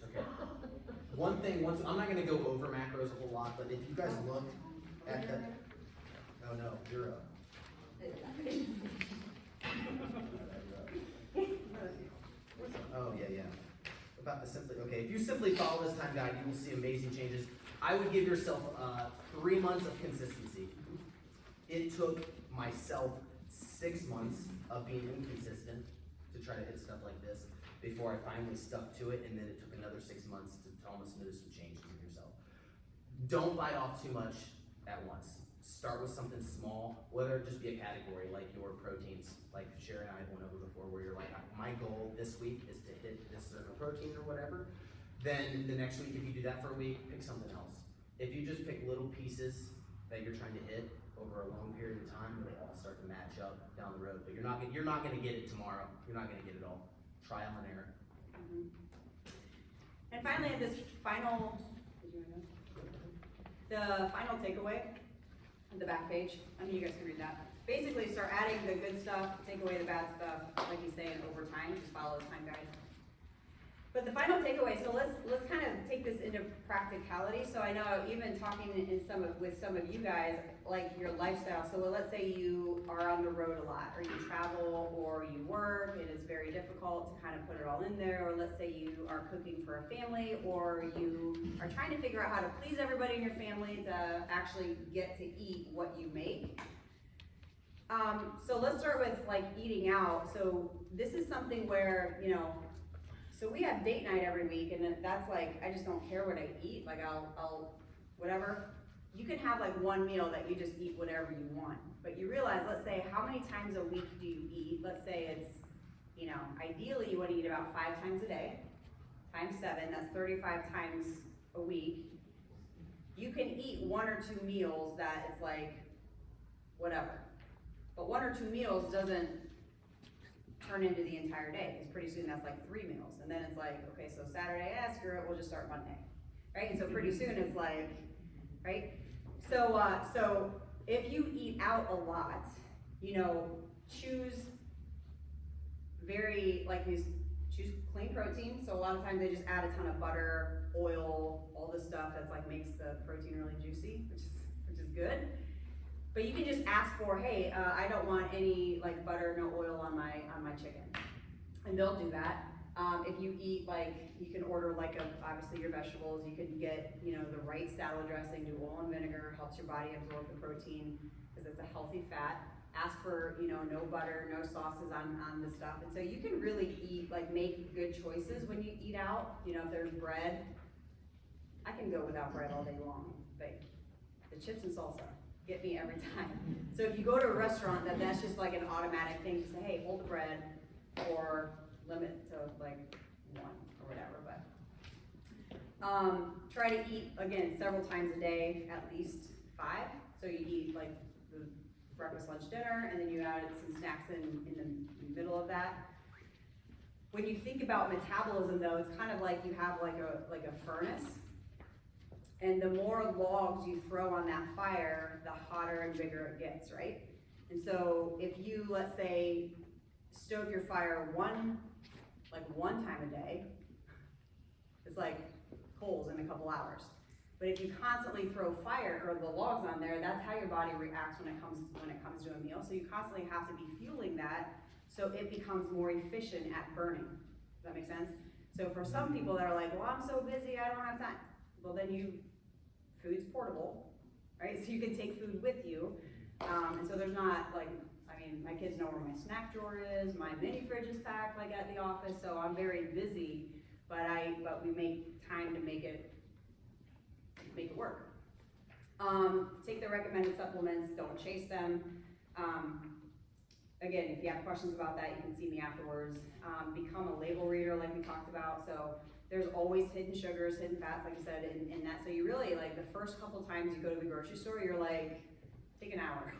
Okay. One thing, I'm not going to go over macros a whole lot, but if you guys look at the, oh no, you're up. Oh yeah. About the okay, if you simply follow this time guide, you will see amazing changes. I would give yourself 3 months of consistency. It took myself 6 months of being inconsistent to try to hit stuff like this before I finally stuck to it, and then it took another 6 months to almost notice some changes in yourself. Don't bite off too much at once. Start with something small, whether it just be a category like your proteins, like Sherry and I went over before, where you're like, my goal this week is to hit this certain protein or whatever. Then the next week, if you do that for a week, pick something else. If you just pick little pieces that you're trying to hit over a long period of time, it'll all start to match up down the road. But you're not going to get it tomorrow. You're not going to get it all. Trial and error. And finally, this final, the final takeaway on the back page. I mean, you guys can read that. Basically, start adding the good stuff, take away the bad stuff, like he's saying, over time. Just follow his time guide. But the final takeaway, so let's kind of take this into practicality. So I know even talking with some of you guys, like your lifestyle. So let's say you are on the road a lot, or you travel, or you work, and it's very difficult to kind of put it all in there. Or let's say you are cooking for a family, or you are trying to figure out how to please everybody in your family to actually get to eat what you make. So let's start with like eating out. So this is something where, So we have date night every week, and that's like, I just don't care what I eat, like I'll, whatever. You can have like one meal that you just eat whatever you want, but you realize, let's say, how many times a week do you eat? Let's say it's, you know, ideally you wanna eat about 5 times a day, times 7, that's 35 times a week. You can eat 1 or 2 meals that it's like, whatever. But 1 or 2 meals doesn't turn into the entire day, because pretty soon that's like 3 meals. And then it's like, okay, so Saturday, screw it, we'll just start Monday, right? And so pretty soon it's like, right? So, so if you eat out a lot, you know, choose choose clean protein. So a lot of times they just add a ton of butter, oil, all this stuff that's like makes the protein really juicy, which is good. But you can just ask for, hey, I don't want any like butter, no oil on my chicken, and they'll do that. If you eat you can order obviously your vegetables. You can get the right salad dressing, do oil and vinegar, helps your body absorb the protein because it's a healthy fat. Ask for no butter, no sauces on the stuff, and so you can really eat make good choices when you eat out. If there's bread, I can go without bread all day long, but the chips and salsa get me every time. So if you go to a restaurant, that's just like an automatic thing to say, hey, hold the bread, or limit to 1 or whatever. But try to eat again several times a day, at least 5. So you eat the breakfast, lunch, dinner, and then you add some snacks in the middle of that. When you think about metabolism, though, it's kind of like you have like a furnace. And the more logs you throw on that fire, the hotter and bigger it gets, right? And so if you, let's say, stoke your fire one time a day, it's like coals in a couple hours. But if you constantly throw fire or the logs on there, that's how your body reacts when it comes to a meal. So you constantly have to be fueling that so it becomes more efficient at burning. Does that make sense? So for some people that are like, well, I'm so busy, I don't have time. Well, then food's portable, right? So you can take food with you. And so there's not my kids know where my snack drawer is, my mini fridge is packed at the office, so I'm very busy, but we make time to make it work. Take the recommended supplements, don't chase them. Again, if you have questions about that, you can see me afterwards. Become a label reader like we talked about. So there's always hidden sugars, hidden fats, like I said, in that. So you really, the first couple times you go to the grocery store, you're take an hour.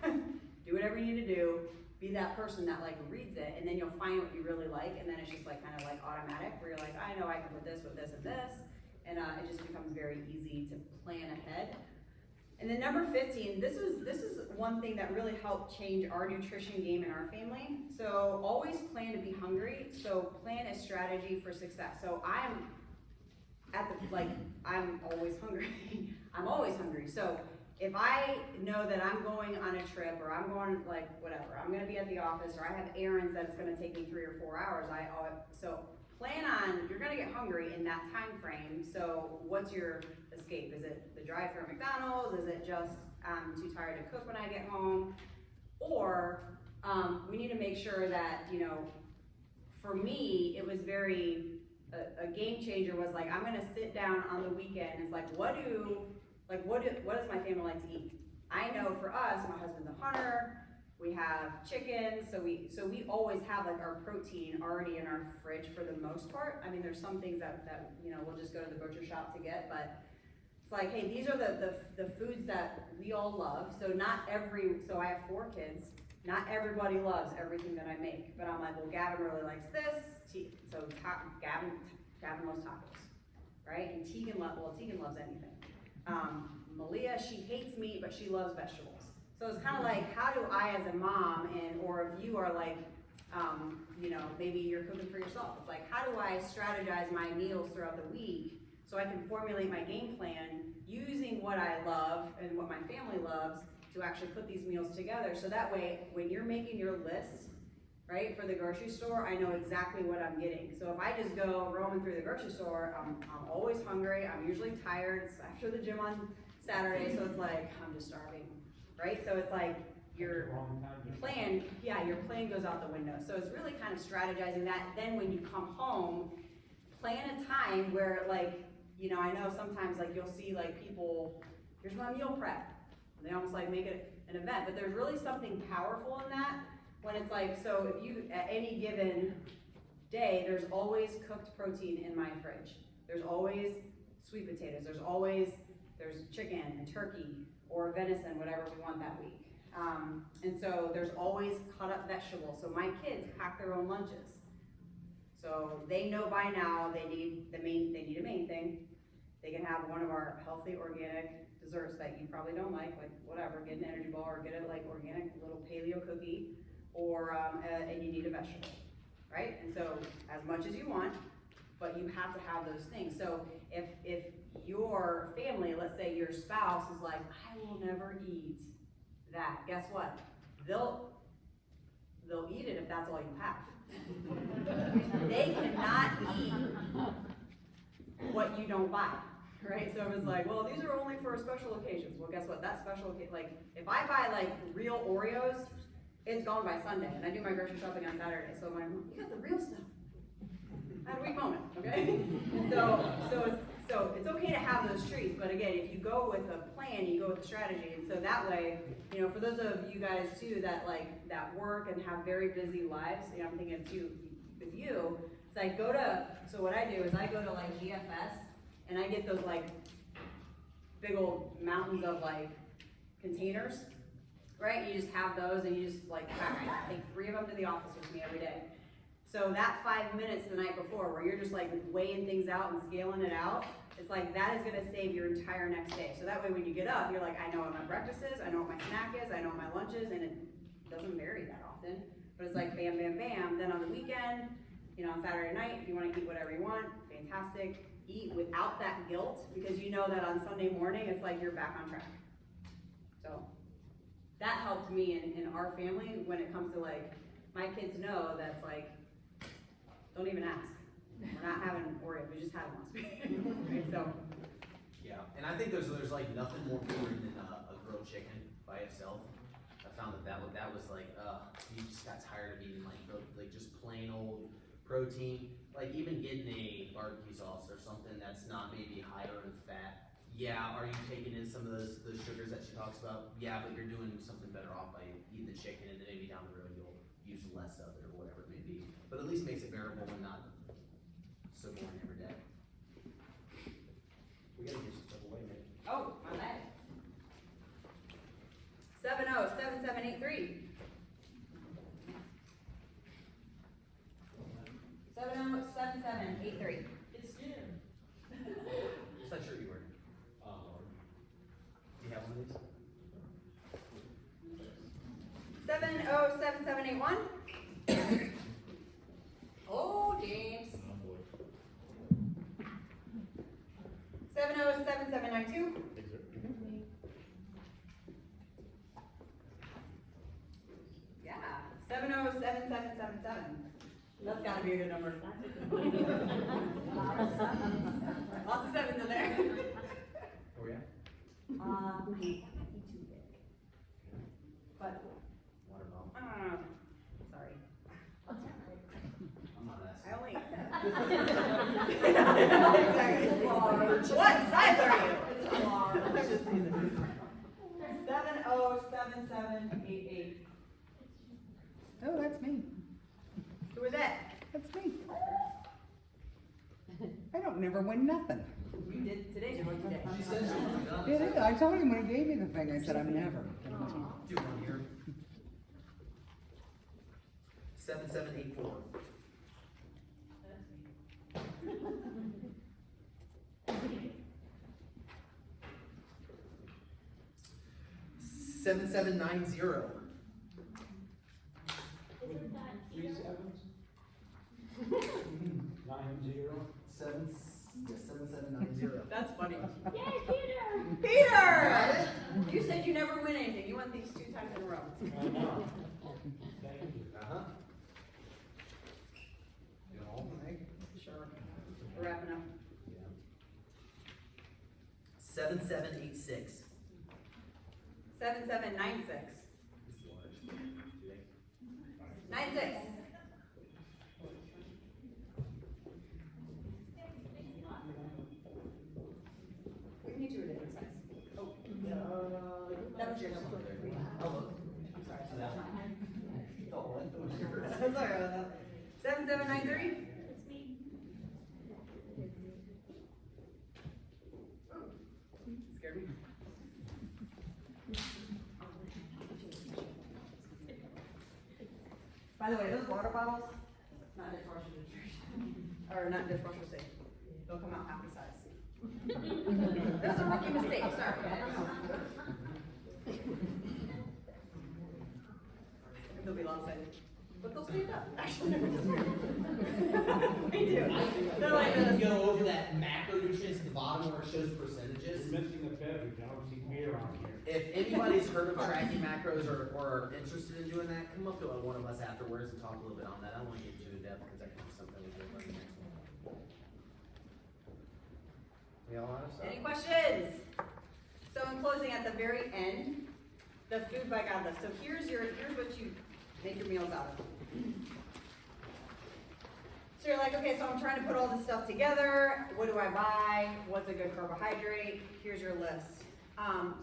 Do whatever you need to do. Be that person that reads it, and then you'll find what you really like, and then it's just kind of automatic, where you're I know I can put this with this and this, and it just becomes very easy to plan ahead. And then number 15, this is one thing that really helped change our nutrition game in our family. So always plan to be hungry. So plan a strategy for success. So I'm always hungry. I'm always hungry. So if I know that I'm going on a trip, or I'm going whatever, I'm going to be at the office, or I have errands that it's going to take me 3 or 4 hours, so plan on, you're going to get hungry in that time frame. So what's your escape? Is it the drive-thru at McDonald's? Is it just I'm too tired to cook when I get home? Or we need to make sure that, for me, it was a game changer was I'm going to sit down on the weekend and it's what does my family like to eat? I know for us, my husband's a hunter, we have chicken, so we always have our protein already in our fridge for the most part. I mean, there's some things that we'll just go to the butcher shop to get, but it's hey, these are the foods that we all love. So I have 4 kids. Not everybody loves everything that I make, but I'm well, Gavin really likes this. So Gavin loves tacos, right? And Tegan loves anything. Malia, she hates meat, but she loves vegetables. So it's kind of how do I as a mom, or if you are maybe you're cooking for yourself, it's how do I strategize my meals throughout the week so I can formulate my game plan using what I love and what my family loves to actually put these meals together. So that way, when you're making your list, right, for the grocery store, I know exactly what I'm getting. So if I just go roaming through the grocery store, I'm always hungry. I'm usually tired. It's after the gym on Saturday, so it's I'm just starving, right? So it's your plan goes out the window. So it's really kind of strategizing that. Then when you come home, plan a time where like, you know, I know sometimes like you'll see like people, here's my meal prep. They almost like make it an event, but there's really something powerful in that when it's like, so if you, at any given day, there's always cooked protein in my fridge. There's always sweet potatoes, there's chicken and turkey or venison, whatever we want that week. And so there's always cut up vegetables. So my kids pack their own lunches. So they know by now they need a main thing. They can have one of our healthy organic desserts that you probably don't like whatever, get an energy bar or get a like organic little paleo cookie, or and you need a vegetable, right? And so as much as you want, but you have to have those things. So if your family, let's say your spouse is like, I will never eat that, guess what? They'll eat it if that's all you have. They cannot eat what you don't buy, right? So it's like, well, these are only for special occasions. Well, guess what? That special occasion, like if I buy like real Oreos, it's gone by Sunday, and I do my grocery shopping on Saturday. So I'm like, you got the real stuff. I had a weak moment, okay? So it's okay to have those treats, but again, if you go with a plan, you go with a strategy, and so that way, you know, for those of you guys too that that work and have very busy lives, you know, I'm thinking too with you, it's like so what I do is I go to like GFS, and I get those like big old mountains of like containers, right? You just have those, and you just like take 3 of them to the office with me every day. So that 5 minutes the night before where you're just like weighing things out and scaling it out, it's like that is gonna save your entire next day. So that way when you get up, you're like, I know what my breakfast is, I know what my snack is, I know what my lunch is, and it doesn't vary that often. But it's like bam, bam, bam. Then on the weekend, you know, on Saturday night, if you wanna eat whatever you want, fantastic. Eat without that guilt, because you know that on Sunday morning, it's like you're back on track. So that helped me in our family when it comes to like, my kids know that's like, don't even ask. We're not having Oreos. We just had them last week. Right? So. Yeah, and I think there's like nothing more boring than a grilled chicken by itself. I found that was like, you just got tired of eating like just plain old protein. Like even getting a barbecue sauce or something that's not maybe higher in fat. Yeah, are you taking in some of those sugars that she talks about? Yeah, but you're doing something better off by eating the chicken, and then maybe down the road you'll use less of it or whatever it may be. But at least makes it bearable and not so boring every day. We gotta get some stuff away, man. Oh, my bad. 707783. 707783. It's dinner. What's that shirt you wearing? Do you have one of these? 707781. Oh, James. 707792. Yeah, 707777. That's gotta be a good number. Lots of sevens in there. Oh yeah? That might be too big. But, Watermelon. sorry. I'm not I asking. only. Exactly. Large. What size are you? It's large. 707788. Oh, that's me. Who was that? That's me. I don't never win nothing. You did, today's your lucky day. She says she wasn't done. It is. I told him when he gave me the thing, I said, I'm never. Do one here. 7784. Seven seven nine zero. 3 sevens? 90? 7790. That's funny. Yay, Peter! Peter! You said you never win anything. You won these 2 times in a row. I know. Thank you. Uh-huh. You know, Sure. We're wrapping up. 7786. 7796. 96. 7793? Scared me. By the way, those water bottles, not dishwasher detergent, or not dishwasher safe. They'll come out half the size. That was a rookie mistake, sorry. They'll be lopsided, but they'll stand up, actually. They do. They're like You this. go over that macronutrients at the bottom where it shows percentages. You're missing a beverage, I don't see beer on here. If anybody's heard of tracking macros or are interested in doing that, come up to one of us afterwards and talk a little bit on that. I don't want to get too in depth because that could be something we can learn next one. We all honest? Any questions? So in closing, at the very end, the food bike out list. So here's what you make your meals out of. So you're like, okay, so I'm trying to put all this stuff together. What do I buy? What's a good carbohydrate? Here's your list.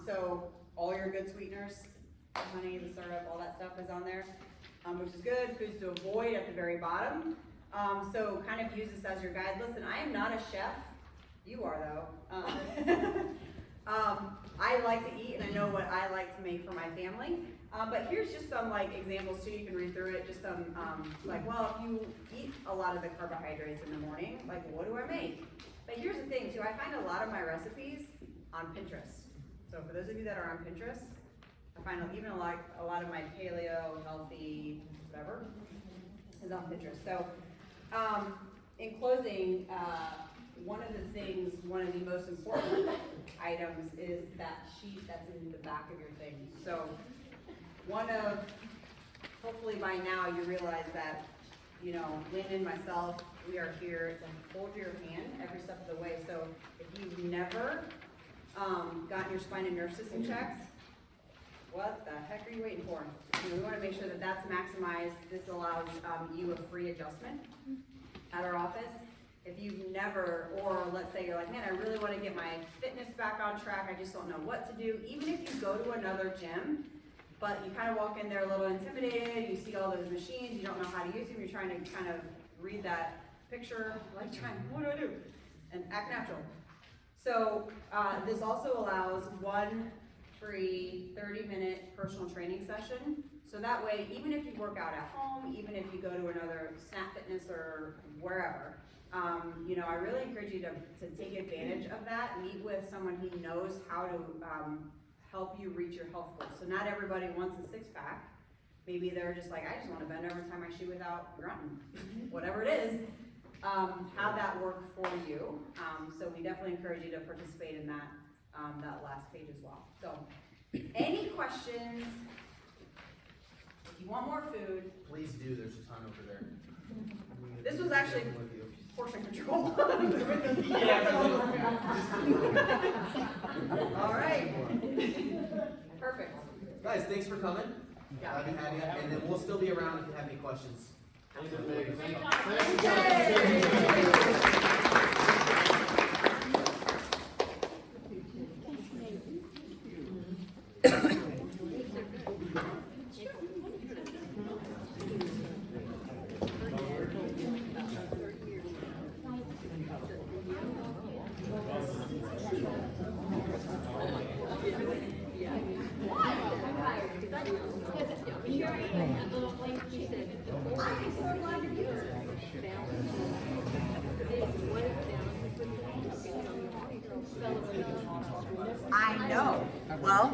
So all your good sweeteners, the honey, the syrup, all that stuff is on there, which is good. Foods to avoid at the very bottom. So kind of use this as your guide. Listen, I am not a chef. You are though. I like to eat and I know what I like to make for my family. But here's just some like examples too, you can read through it, just some, like, well, if you eat a lot of the carbohydrates in the morning, like what do I make? But here's the thing too, I find a lot of my recipes on Pinterest. So for those of you that are on Pinterest, I find even a lot of my paleo, healthy, whatever, is on Pinterest. So, in closing, one of the most important items is that sheet that's in the back of your thing. So, hopefully by now you realize that, you know, Lynn and myself, we are here to hold your hand every step of the way. So if you've never gotten your spine and nerve system checks, what the heck are you waiting for? You know, we want to make sure that that's maximized. This allows you a free adjustment at our office. If you've never, or let's say you're like, man, I really want to get my fitness back on track, I just don't know what to do. Even if you go to another gym, but you kind of walk in there a little intimidated, you see all those machines, you don't know how to use them, you're trying to kind of read that picture, like what do I do? And act natural. So this also allows one free 30-minute personal training session. So that way, even if you work out at home, even if you go to another Snap Fitness or wherever, you know, I really encourage you to take advantage of that. Meet with someone who knows how to help you reach your health goals. So not everybody wants a six-pack. Maybe they're just like, I just want to bend over and tie my shoe without grunting. Whatever it is, have that work for you. So we definitely encourage you to participate in that, that last page as well. So any questions? If you want more food, Please do, there's a ton over there. this was actually With you. portion control. All right. Perfect. Guys, thanks for coming. Yeah. Glad to have you, and then we'll still be around if you have any questions. I know. Well,